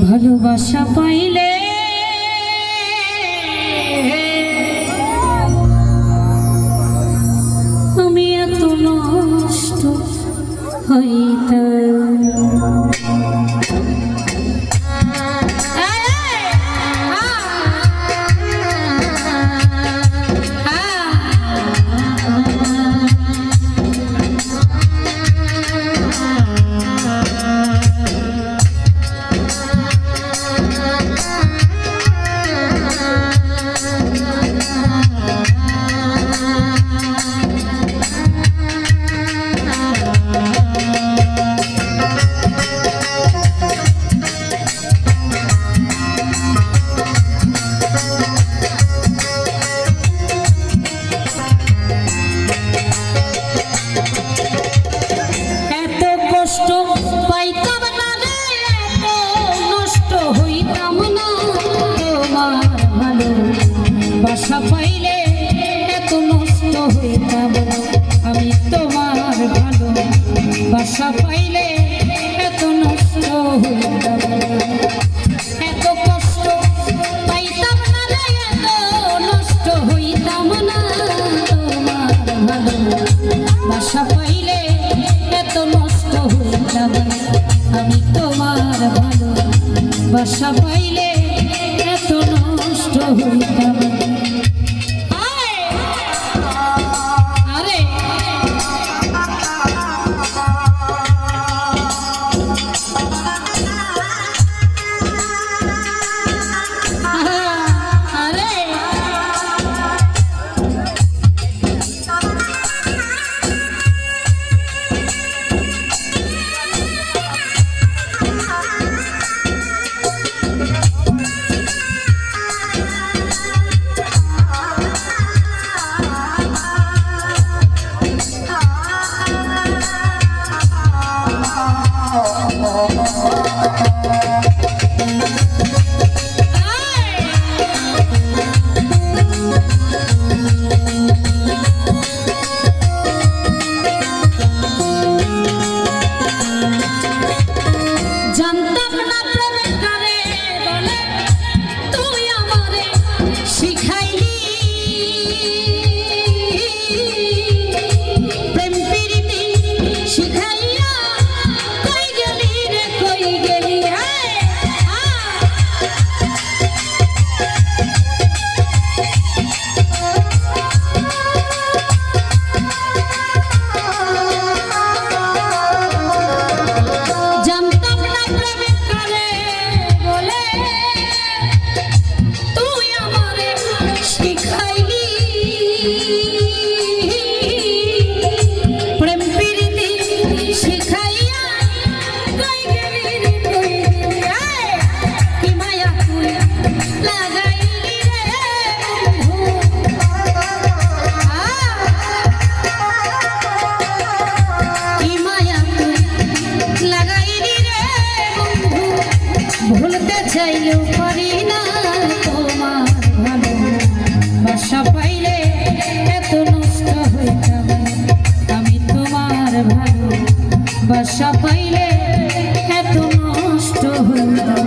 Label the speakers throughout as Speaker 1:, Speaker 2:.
Speaker 1: ভালোবাসা পাইলে আমি এত নষ্ট হইতাম। বাসা পাইলে এত নষ্ট হইতাম আমি তোমার ভালো বাসা পাইলে এত নষ্ট হইতাম। এত কষ্ট পাইতাম না রে এত নষ্ট হইতাম না তোমার ভালো বাসা পাইলে এত নষ্ট হইতাম আমি তোমার ভালো বাসা পাইলে এত নষ্ট হইতাম। ভুলতে চাইলেও পারি না তোমার ভালো বাসা পাইলে এত নষ্ট হইতাম আমি তোমার ভালো বাসা পাইলে এত নষ্ট হইতাম।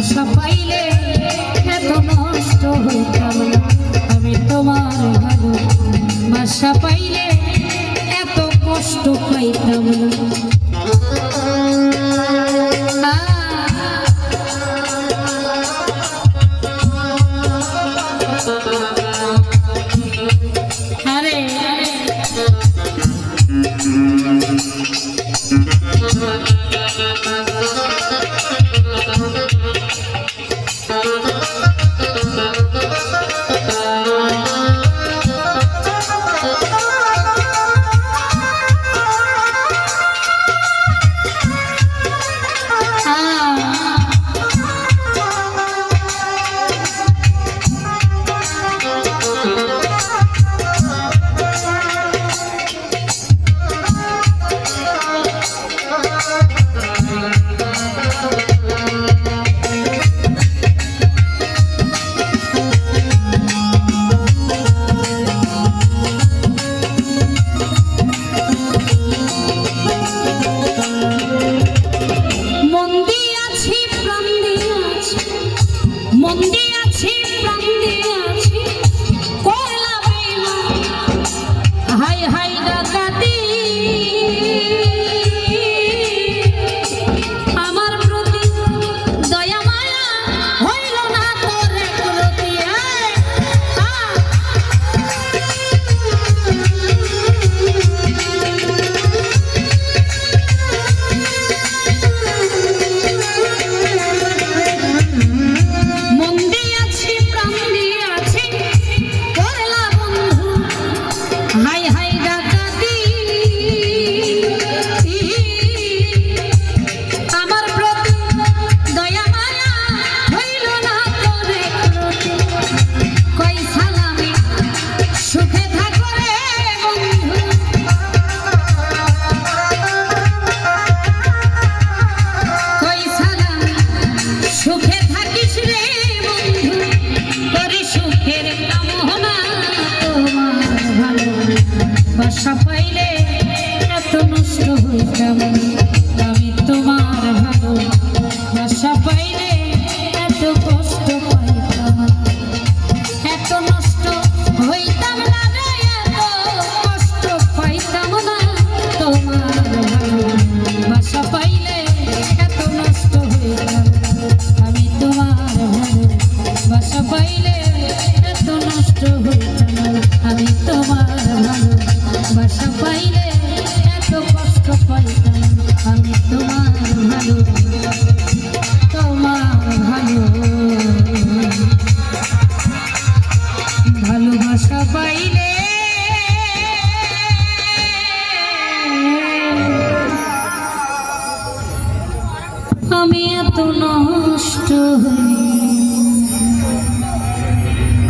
Speaker 1: বাসা পাইলে এত নষ্ট হইতাম না আমি তোমার ভালো বাসা পাইলে এত কষ্ট পাইতাম না আরে বাসা পাইলে এত নষ্ট হইতাম আমি তোমার ভালো বাসা পাইলে এত কষ্ট পাইতাম এত নষ্ট হইতাম না এত কষ্ট পাইতাম না তোমার ভালো বাসা পাইলে এত নষ্ট হইতাম আমি তোমার ভালো বাসা পাইলে এত নষ্ট হইতাম আমি তোমার ভালো বাসা পাইলে এত কষ্ট পাইতাম আমি তোমার ভালো ভালোবাসা পাইলে আমি এত নষ্ট হই।